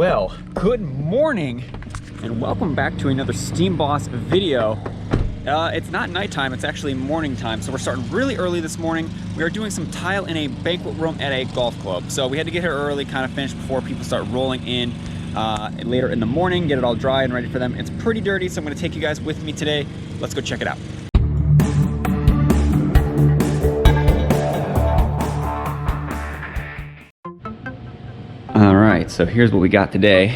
Well, good morning and welcome back to another Steam Boss video. It's not nighttime, it's actually morning time, so we're starting really early this morning. We are doing some tile in a banquet room at a golf club. So we had to get here early, kind of finish before people start rolling in later in the morning, get it all dry and ready for them. It's pretty dirty, so I'm gonna take you guys with me today. Let's go check it out. All right, so here's what we got today.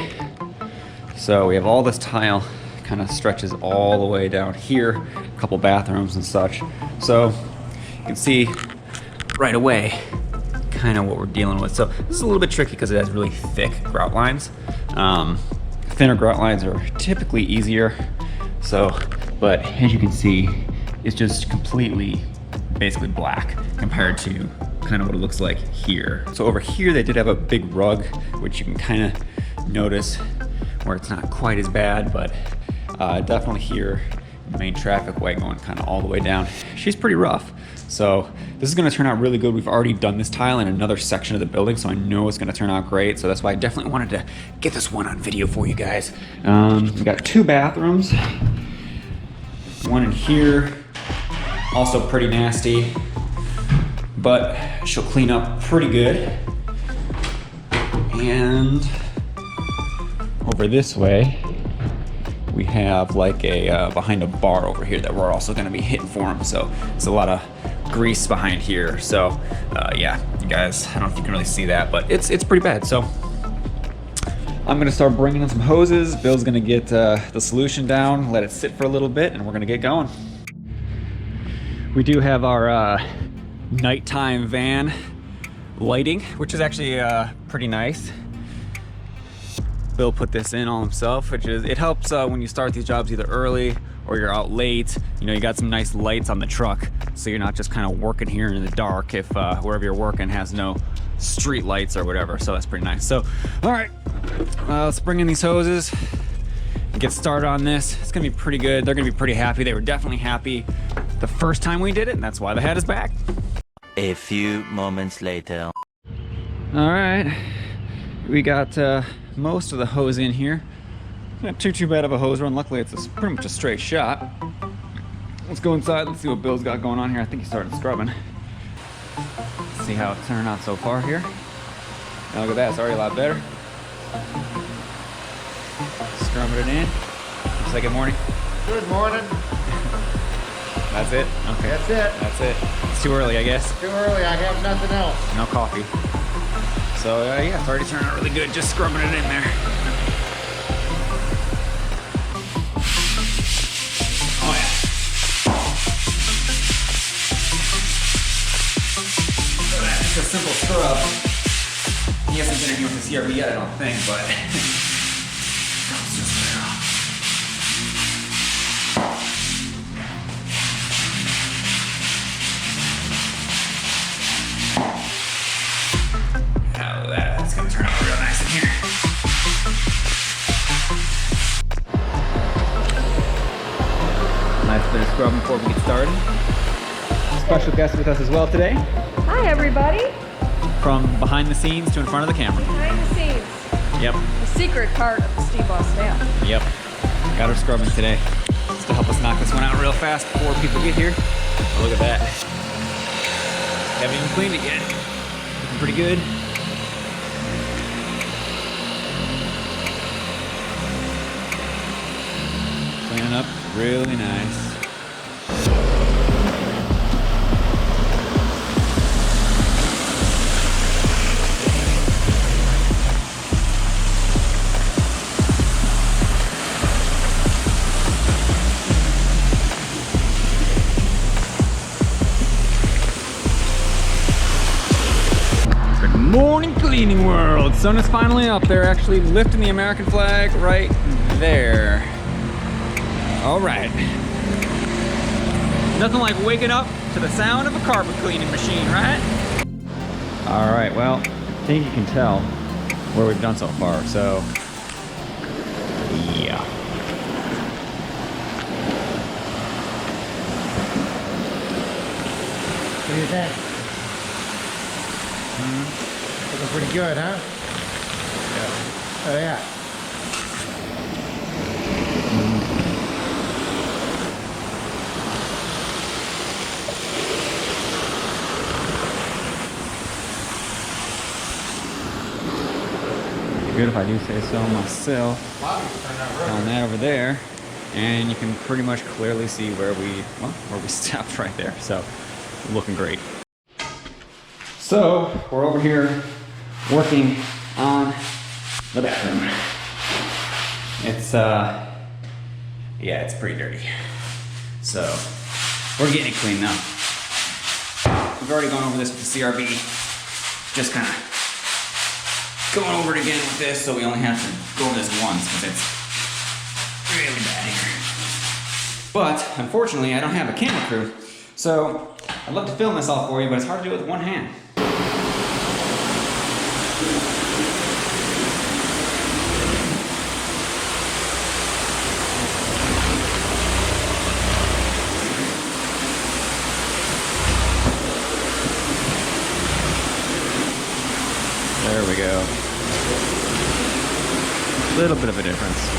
So we have all this tile, kind of stretches all the way down here, a couple bathrooms and such. So you can see right away kind of what we're dealing with. So this is a little bit tricky because it has really thick grout lines. Thinner grout lines are typically easier. So, but as you can see, it's just completely basically black compared to kind of what it looks like here. So over here they did have a big rug, which you can kind of notice where it's not quite as bad, but definitely here, main traffic way going kind of all the way down. She's pretty rough. So this is gonna turn out really good. We've already done this tile in another section of the building, so I know it's gonna turn out great. So that's why I definitely wanted to get this one on video for you guys. We got two bathrooms. One in here, also pretty nasty, but she'll clean up pretty good. And over this way, we have like a behind a bar over here that we're also gonna be hitting for them. So there's a lot of grease behind here. So yeah, you guys, I don't know if you can really see that, but it's pretty bad. So I'm gonna start bringing in some hoses. Bill's gonna get the solution down, let it sit for a little bit, and we're gonna get going. We do have our nighttime van lighting, which is actually pretty nice. Bill put this in all himself, which is, it helps when you start these jobs either early or you're out late. You know, you got some nice lights on the truck, so you're not just kind of working here in the dark if wherever you're working has no street lights or whatever. So that's pretty nice. So, all right, let's bring in these hoses and get started on this. It's gonna be pretty good. They're gonna be pretty happy. They were definitely happy the first time we did it, and that's why they had us back. A few moments later. All right, we got most of the hose in here. Not too bad of a hose run. Luckily, it's pretty much a straight shot. Let's go inside. Let's see what Bill's got going on here. I think he started scrubbing. Let's see how it's turned out so far here. Now look at that. It's already a lot better. Scrubbing it in. Say good morning. Good morning. That's it? Okay. That's it. That's it. It's too early, I guess. Too early. I have nothing else. No coffee. So yeah, it's already turned out really good. Just scrubbing it in there. Oh yeah. Look at that. It's a simple scrub. He hasn't been in here with the CRV yet, I don't think, but let's just clear off. That's gonna turn out real nice in here. Nice bit of scrubbing before we get started. Special guest with us as well today. Hi everybody. From behind the scenes to in front of the camera. Behind the scenes. Yep. The secret part of the Steam Boss staff. Yep. Got her scrubbing today. Just to help us knock this one out real fast before people get here. Oh, look at that. Haven't even cleaned it yet. Looking pretty good. Cleaning up really nice. Good morning, cleaning world. Sun is finally up. They're actually lifting the American flag right there. All right. Nothing like waking up to the sound of a carpet cleaning machine, right? All right, well, I think you can tell where we've done so far, so yeah. What do you think? Looking pretty good, huh? Yeah. Oh, yeah. Good if I do say so myself. On that over there, and you can pretty much clearly see where we stopped right there. So, looking great. So we're over here working on the bathroom. It's yeah, it's pretty dirty. So we're getting it cleaned up. We've already gone over this with the CRB. Just kind of going over it again with this, so we only have to go over this once because it's really bad here. But unfortunately, I don't have a camera crew, so I'd love to film this all for you, but it's hard to do it with one hand. There we go. A little bit of a difference.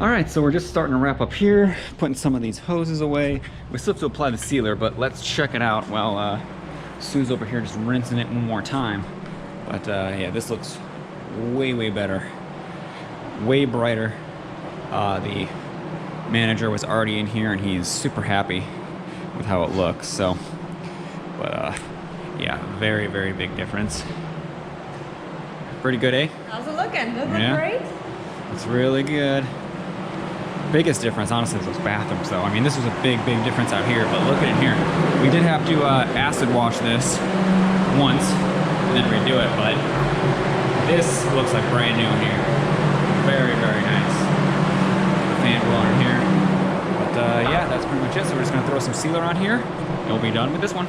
All right, so we're just starting to wrap up here, putting some of these hoses away. We still have to apply the sealer, but let's check it out while Sue's over here just rinsing it one more time. But yeah, this looks way, way better, way brighter. The manager was already in here and he's super happy with how it looks. So, but yeah, very, very big difference. Pretty good, eh? How's it looking? Doesn't it Yeah. look great? It's really good. Biggest difference, honestly, is those bathrooms, though. I mean, this was a big, big difference out here, but look at it here. We did have to acid wash this once and then redo it, but this looks like brand new in here. Very, very nice. The fan blowing in here. But yeah, that's pretty much it. So we're just gonna throw some sealer on here, and we'll be done with this one.